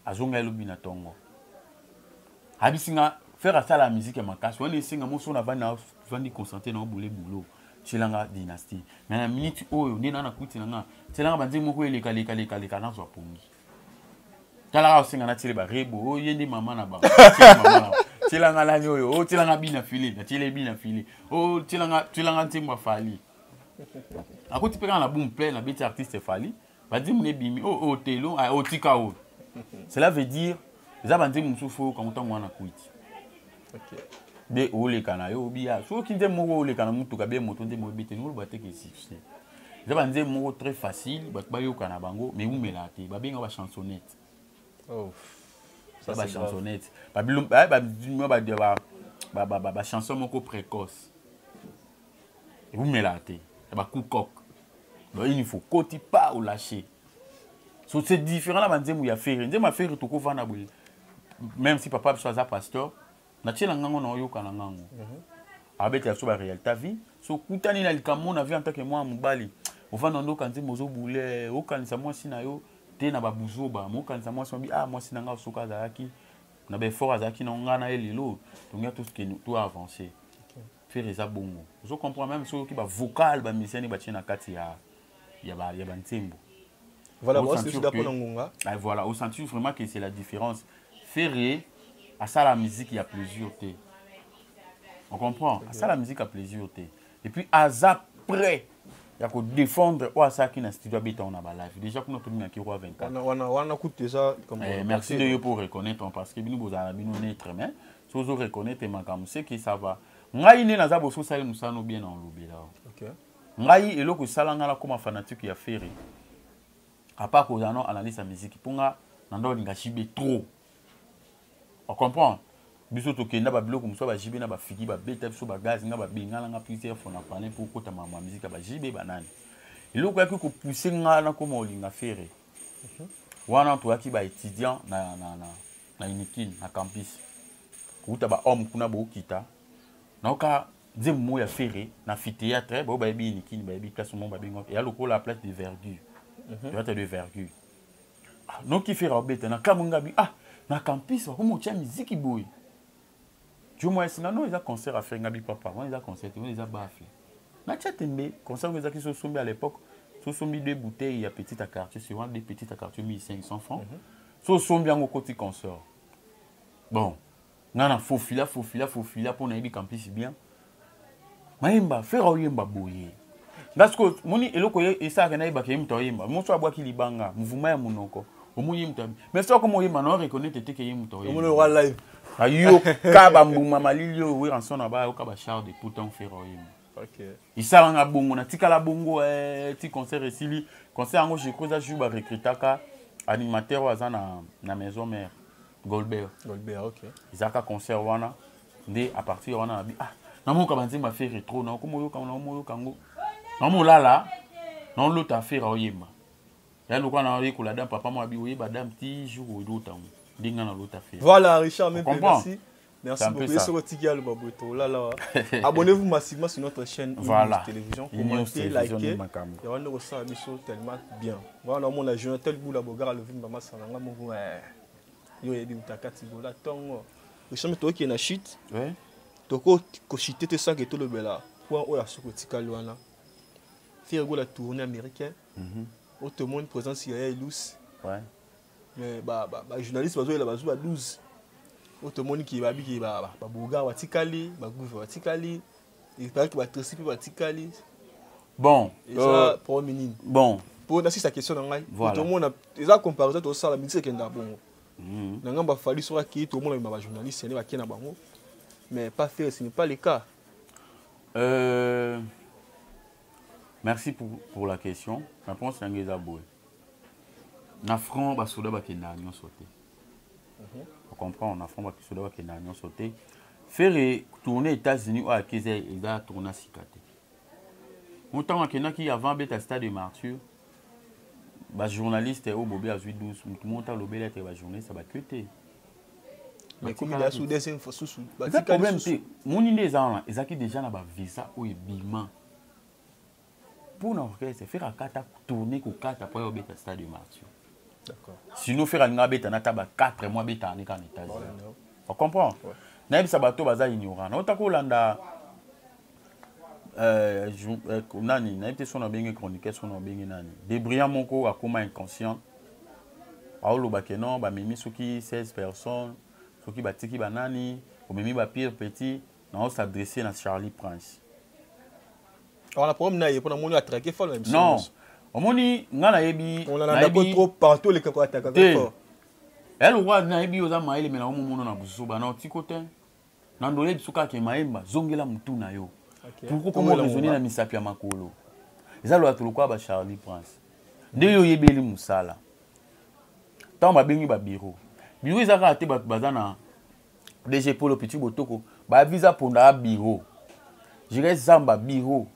S3: azonga lobina tongo. Abisinga faire ça la musique ma cassi. On est singa mo sona vana vandi concentrer na boulé boulot. Chilanga dynastie. Mais na minute oyo ndena na kuiti nanga. Chilanga banze moko eleka na zo pongi. Tala osinga na tile ba rebo yendi mama na ba. Tilanga la nyoyo, oh tilanga bina fili, na tile bina fili. Oh tilanga ntimba fali. Akoti peka na boom plein na beti artiste fali, ba di mune bimi, oh telo, oh tika o. Cela veut dire za bandi musufo quand on wana kuiti. OK. Be ole kana yo bia, so ki nze moko ole kana mutu ka be moto nze mo bete no ba teke si. Za bandi moko très facile, ba yo kana bango, mais ou melate, ba benga ba chansonnette.
S2: Oh.
S3: Ça va chansonnette. Ba chanson moko précoce. vous me l'avez. Coup coq. Donc il faut côté pas ou lâcher. So, c'est différent là, il y a fait. Il m'a fait tout couvert. Même si papa soit un pasteur, nature la ngango na yo kana ngango. Avec la soba réelle ta vie. So kutani na likamo na vie en tant que moi mubali. Au fond ndo kanzi mozo boule, o kanisa moi sina yo te na babuzoba, mo kanisa moi sombi ah moi sina nga soka zaki. Na be fort azaki na ngana elilo. Donc tout ce qui tout avancer. Faire ça bongo. Je comprends même ceux qui ba vocal ba miseni ba tina kati ya ntembo.
S2: Voilà, moi c'est d'accord ngonga.
S3: Voilà, au sens vraiment que c'est la différence. Faire à ça la musique il y a plusieurs thé. On comprend. À ça la musique a plaisir thé. Et puis à ça près il y a que défendre ou à ça qui n'a studio habite on a ba live. Déjà qu'on a tout mis qui roi 24.
S2: On a écouté ça comme
S3: merci de pour reconnaître parce que bino bozala bino netre mais si vous reconnaître makam c'est que ça va. Ngai ni naza boso sali musano bien en lobela. OK. Ngai eloko salanga la comme fanatique ya faire. À part qu'on a analyse la musique pour nga nando linga chibe trop. On comprend. Biso to kenda ba biloko muso ba jibe na ba figi ba beta biso ba gaz nga ba bengala nga plusieurs fois na parler pour kota ma musique ba jibe banani. Eloko ya ko pousser nga na comme olinga faire. Wana to aki ba étudiant na unikin na campus. Kuta ba homme kuna ba okita. Na oka nzemmo ya faire na amphithéâtre ba ba bi unikin ba bi place mo ba bengo. Et aloko la place de verdure. Théâtre de verdure. Non qui fait robeta na kamunga bi ah na campus comment tu as musique boy. Tu vois sinon non ils a concert à faire ngabi papa, on ils a concert, on ils a bafé. Na tchatembe concert ils a qui se sont à l'époque, se sont mis deux bouteilles ya petite à quartier, sur des petites à quartier 1500 francs. Se sont bien au côté concert. Bon, nana faut filer pour na ibi campus bien. Maimba faire oyemba boye. Parce que moni eloko et ça kana iba ke mto yemba. Mo so abwa ki libanga, mouvement ya munoko. Mais ça comme on non reconnaître que y muto.
S2: On le roi live.
S3: Ayo kaba mbuma malilio we ranson na ba kaba char de pourtant faire oyim. OK. Isalanga bongo na tikala bongo ti concert esili concert ngo je koza juba recrutaka animateur wazana na maison mère Goldberg, OK. Izaka concert wana ndé à partir wana bi ah na mo kabanzi ma faire trop na ko moyo kango. Na mo lala na l'autre affaire oyima. Ya nous quand on a la dame papa moi bi oui madame petit jour ou l'autre dinga na l'autre affaire.
S2: Voilà Richard même merci. Merci beaucoup sur votre ticket Babuto là. Abonnez-vous massivement sur notre chaîne
S3: voilà.
S2: Télévision, commentez, likez. Et on nous ressent tellement bien. Voilà on a joué tel bout la bogara le film maman sananga mon yo yebi utakati bola tongo. Richard mais toi qui est na shit. Ouais. Toko ko shité te sang que tout le bela. Point o ya sur le ticket là. Faire go la tournée américaine. Tout le monde présent sur les lousses. Ouais. Mais journaliste bazo la bazo à 12. Tout le monde qui va boga watikali, bagouve watikali, il paraît qu'il va tracer puis watikali.
S3: Bon,
S2: ça pour minine.
S3: Bon,
S2: pour na sa question ngai.
S3: Voilà.
S2: Tout le monde a déjà comparaison to ça la musique qui est bon. Nanga ba fali sur qui tout le monde ba journaliste ne va qui na bango. Mais pas faire ce n'est pas le cas.
S3: Merci pour la question. Ma réponse est que na front ba soda ba kenda nyon sauté. On comprend na front ba soda ba kenda nyon sauté. Faire tourner aux États-Unis ou à Kizé il a tourné sikate. Montant kenda qui avant beta stade de Martyr. Ba journaliste au bobé à 12 montant le bel être ba journaliste ça va quitter.
S2: Mais comme il a sous des infos sous.
S3: Le problème c'est mon idée ça ils a qui déjà na ba visa ou bima. Pour nous faire à kata tourner ko kata pour beta stade de Martyr. D'accord. Sinon faire un beta na taba 4 mois beta en États-Unis. On comprend. Na bi sabato baza ignorant. Na otako landa nani na été son bengi chronique son bengi nani. Débriant moko akoma inconscient. Aolo bakeno ba mimi soki 16 personnes, soki batiki banani, o mimi ba pire petit, na on s'adresser na Charlie Prince.
S2: Alors la problème na pour na moni attaquer fort même.
S3: Non. On moni ngana yebi
S2: on en a trop partout les kako attaquer fort.
S3: Elle roi na yebi oza maile mena momono na busuba na tikote. Na ndole bisuka ke maemba zongela mutu na yo. Pourquoi comment raisonner na misapi ya makolo. Ezalo atulukwa ba Charlie Prince. Nde yo yebeli musala. Tant ba bengi ba bureau. Bureau ezaka ate ba bazana DG Polo Petit Botoko ba visa ponda bureau. Je reste zamba bureau.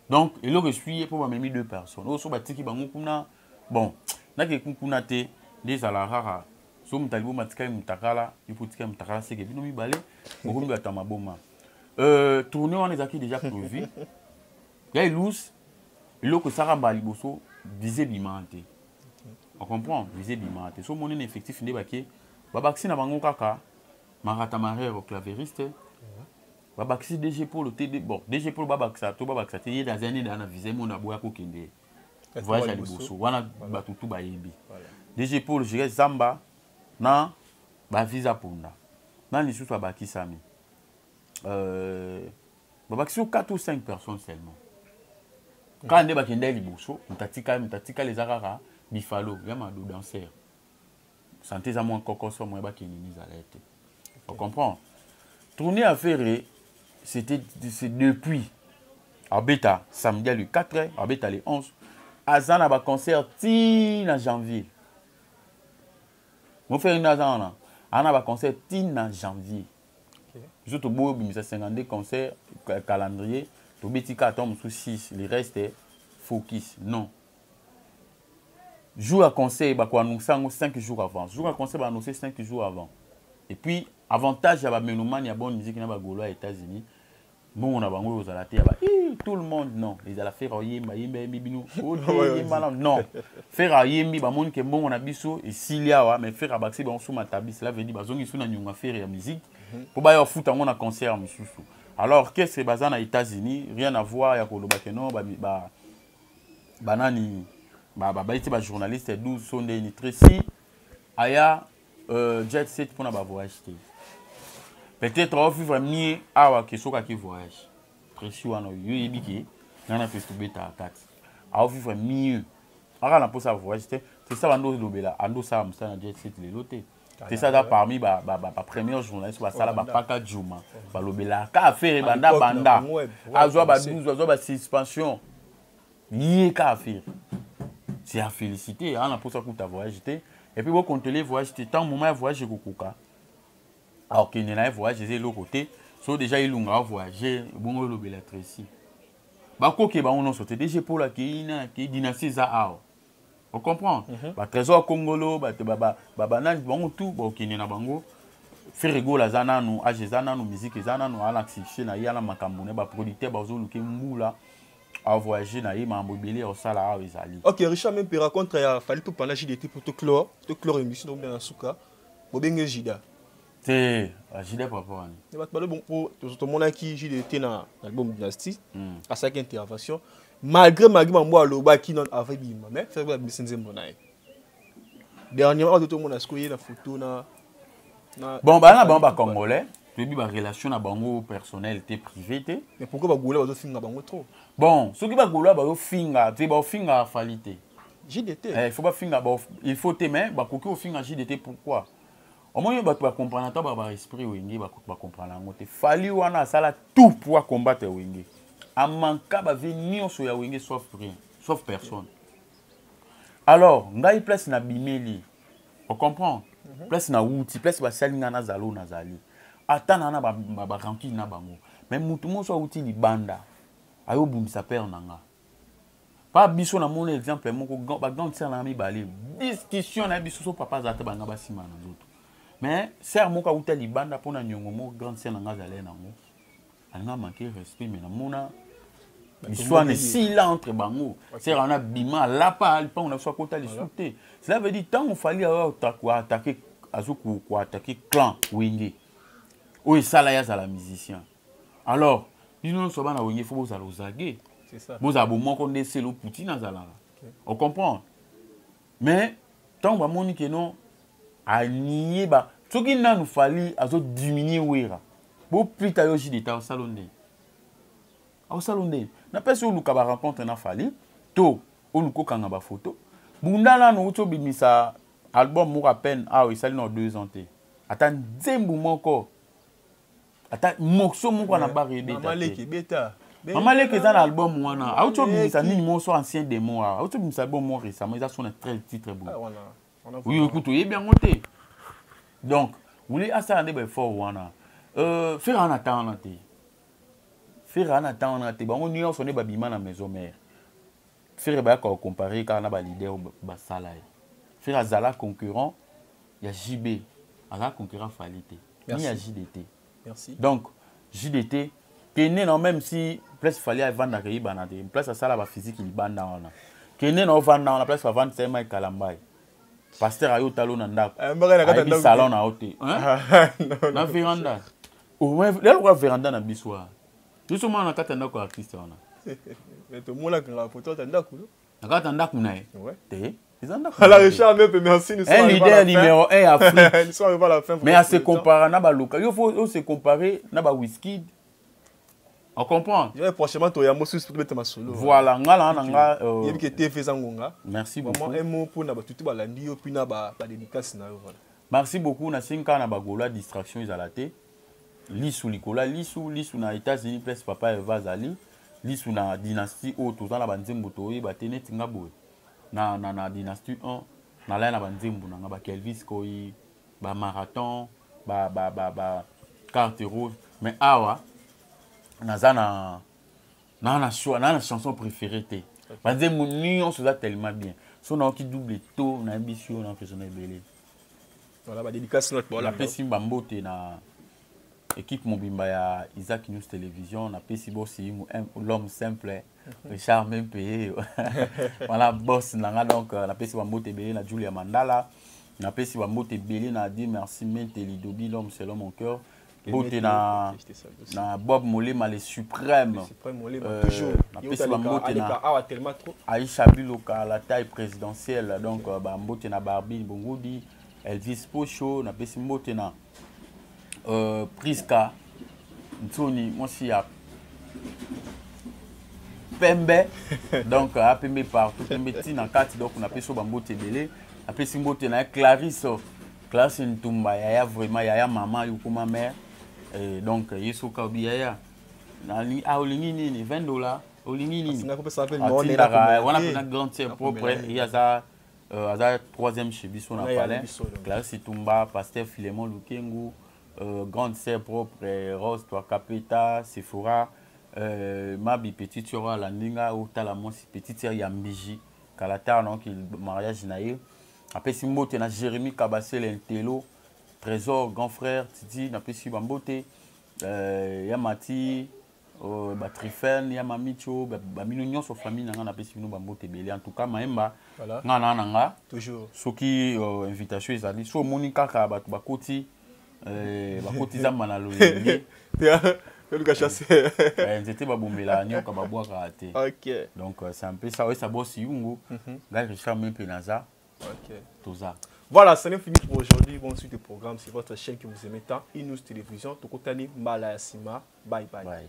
S3: Donc, et là, je suis pour m'amener 2 personnes. Au soba tiki bango kuna bon, na ke kuna te des alarara. So mutalibo matika mutakala, il faut tika mutakala c'est que bino mi balé, beaucoup mi batama boma. Tourner on les acquis déjà prévu. Il y a ilous, il y a que ça rambali bosso visé bimante. On comprend, visé bimante. So mon effectif ne baké, babaxi na bango kaka, marata marère au clavériste. Babaxi DG pour le TD, bon, DG pour babaxa, to babaxa, il y a des années dans la visée mon aboya ko kende. Voyage à liboso, wana batutu bayebi. DG pour le gérer Zamba na ba visa punda. Na ni sous babaki sami. Babaxi 4 ou 5 personnes seulement. Quand on est bakende liboso, mutatika les arara bifalo, yama do danser. Santé za mon kokoso moi bakeni ni zalete. On comprend. Tourner à Ferré, c'est depuis Abeta, samedi le 4, Abeta le 11. Azana va concert en janvier. Mon frère Nazana, Anna va concert en janvier. Je te beau, mais 52 concerts, calendrier, to betika tombe sous 6, le reste est focus. Non. Jour à concert, il va annoncer 5 jours avant. Jour à concert, il va annoncer 5 jours avant. Et puis, avantage, il y a des il y a bonne musique aux États-Unis. Bon, on a tout le monde, non. Ils allaient faire non. Faire on a biso et s'il y a, mais faire abaxer, on sous ma table. Cela veut dire que faire la musique. Pour bailler au foot, on a concert. Alors, qu'est-ce que c'est aux États-Unis? Rien à voir avec les journalistes, 12 sont des nitrés. Aya jet set pour na voyage. Peut-être on vivre mieux awa que soka qui voyage. Précieux wana yo yebiki nana peut beta 4. A vivre mieux. Ara na pour ça voyage, c'est ça bando lobela, ando ça amsa na jet set les loté. C'est ça parmi ba première journaliste ba sala ba paka juma. Ba lobela ka faire banda. Azwa ba 12, azwa ba suspension. Yé ka faire. C'est à féliciter, on a pour ça que tu as voyagé. Et puis, quand tu les voyages, tant de moments voyage au Kuka. Alors qu'il y a un voyage de l'autre côté, so déjà il a voyagé, bon le Bellatrix. Bah quoi que on sortait déjà pour la qui dynastie Zahao. On comprend. Bah trésor congolo, bah nan bon tout, bah qui n'a bango. Faire rigolo la zana nous, agezana nous musique zana nous, alaxi na yala makamune, bah producteur bah zo luke mbula. À voyager na yima mobilier au salaire aux alliés.
S2: Ok, Richard même peut raconter il fallait tout pendant JDT pour te clore émission donc dans souka. Bobenge Jida.
S3: C'est Jida papa.
S2: Il va parler bon pour tout le monde qui JDT dans l'album Dynasty à chaque intervention malgré moi le ba qui non avait bima mais faire ba business monaï. Dernièrement tout le monde a scoyé la photo na
S3: bon bah là bah congolais. Puis ma relation à bango personnalité privée.
S2: Mais pourquoi ba goula ba finga bango trop?
S3: Bon, ce qui va goula ba finga, tu ba finga falité.
S2: JDT.
S3: Il faut pas finga il faut t'aimer ba koki au finga JDT pourquoi? Au moins ba tu vas comprendre ta ba esprit wenge ba comprendre ngote. Fali wana sala tout pour combattre wenge. A manka ba venir sur ya wenge sauf rien, sauf personne. Alors, ngai place na bimeli. On comprend? Place na outil, place ba salinga na zalo na zali. Atana na ba ranki na bango. Mais mutu mo so outil libanda. Ayo bumisa père nanga. Pas biso na mon exemple moko ba grand sœur na mi balé. Discussion na biso so papa zate banga ba sima na zoto. Mais sœur moko outil libanda pona nyongo mo grand sœur nanga zalé nango. Anga manquer respect mais na mona histoire ne si là entre bango. Sœur ana bima la pa on a soit kota les souté. Cela veut dire tant on fallait attaquer azuku ko attaquer clan wenge. Oui, ça là, il y a la musicien. Alors, nous sommes dans le faut aux zagé.
S2: C'est ça.
S3: Vous avez mon qu'on est le Poutine à Zala. On comprend. Mais tant que mon que non à nier bah ce qui n'a nous fallu à diminuer ouera. Pour plus tard aussi d'état au salon de. Au salon de. N'a pas sur nous qu'à rencontre n'a fallu. To, on nous coque en bas photo. Bunda là nous to bimisa album moi à peine ah oui ça dans 2 ans. Attends zembu mon corps. Ata morceau mon qu'on a barré
S2: bêta.
S3: Maman leke dans l'album wana. Auto ça ni morceau ancien des mois. Auto ça album moi récemment ça sonne très beau. Oui écoute, il est bien monté. Donc, vous voulez ça ande fort wana. Faire en attendant Frère en attend on a été bon on sonné babima na maison mère. Frère ba ko comparer quand on a leader ba salaire. Frère azala concurrent, il y a JB, azala concurrent Falité. Ni y a JDT.
S2: Merci.
S3: Donc JDT kene non même si place fallait avant d'accueillir banade, place à ça la physique il banda on a. Kene non vendre on la place avant c'est mai Kalambay. Pasteur ayo talo na ndako. Ayi salon na hote. Hein? Na véranda. Au moins là véranda na biswa. Biso mwana kata ndako artiste wana.
S2: Mais tout le monde a la photo de ndako.
S3: Na kata ndako na ye.
S2: Ouais.
S3: Te.
S2: Alors Richard même merci nous sommes
S3: un leader numéro 1 Afrique.
S2: Nous sommes arrivés à la fin.
S3: Mais à se comparer na ba local, il faut se comparer na ba whisky. On comprend.
S2: Je vais prochainement to ya mosu pour mettre ma solo.
S3: Voilà, ngala nga
S2: il y a que TV zangonga.
S3: Merci beaucoup.
S2: Maman un mot pour na ba tutu ba landi yo puis na ba dédicace na yo voilà.
S3: Merci beaucoup na sinka na ba gola distraction izalate. Lisu likola lisu na États-Unis place papa Eva Zali. Lisu na dynastie o to za na banzembo to yi ba teneti ngabo. Na dynastie 1 na la na banzembo na ba Kelvis koyi ba marathon ba carte rouge mais awa naza na chanson préférée te banzembo ni on se da tellement bien so na qui double to na ambition na faisona belé
S2: voilà ba dédicace notre
S3: voilà pesi mbambote na équipe mobimba ya Isaac News Télévision na pesi bossi l'homme simple Richard même payé voilà boss nanga donc na pesi mbambote belé na Julia Mandala na pesi mbambote belé na dit merci Menteli Dobi l'homme selon mon cœur beauté na Bob Molema les suprêmes
S2: toujours
S3: na pesi mbambote na
S2: tellement trop
S3: Aïcha Biloka la taille présidentielle donc mbambote na Barbie Bongoudi Elvis Pocho na pesi mbambote na Priska Ntoni moi si ya Pembe donc à Pembe partout Pembe tina kati donc on appelle ça bambote belé après simbote na Clarisse Ntumba yaya vraiment yaya maman yuko ma mère et donc yeso ka yaya na li a olingi nini $20 olingi nini
S2: on peut s'appeler
S3: on a grande sœur propre il y a ça troisième chez biso na palais Clarisse Ntumba pasteur Philémon Lukengu grande sœur propre Rose Toakapeta Sephora Mabi petite sœur la ndinga ou talamo petite sœur Yambiji Kalata donc il mariage naïe après simbote na Jérémy Kabassé l'intello Trésor grand frère Titi na pesi bambote Yamati Batrifen Yamamicho bamino nyonso famille na pesi bino bambote belé en tout cas maemba ngana nanga
S2: toujours
S3: soki invitation ezali so moni kaka bato bakoti bakoti zamba na loyeli c'était babombela nyoka babwaka te
S2: OK
S3: donc c'est un peu ça ça bosse yungu là Richard même penaza
S2: OK
S3: toza
S2: voilà ça n'est fini pour aujourd'hui bonne suite de programme sur votre chaîne que vous aimez tant News Télévision tokotani mala sima bye bye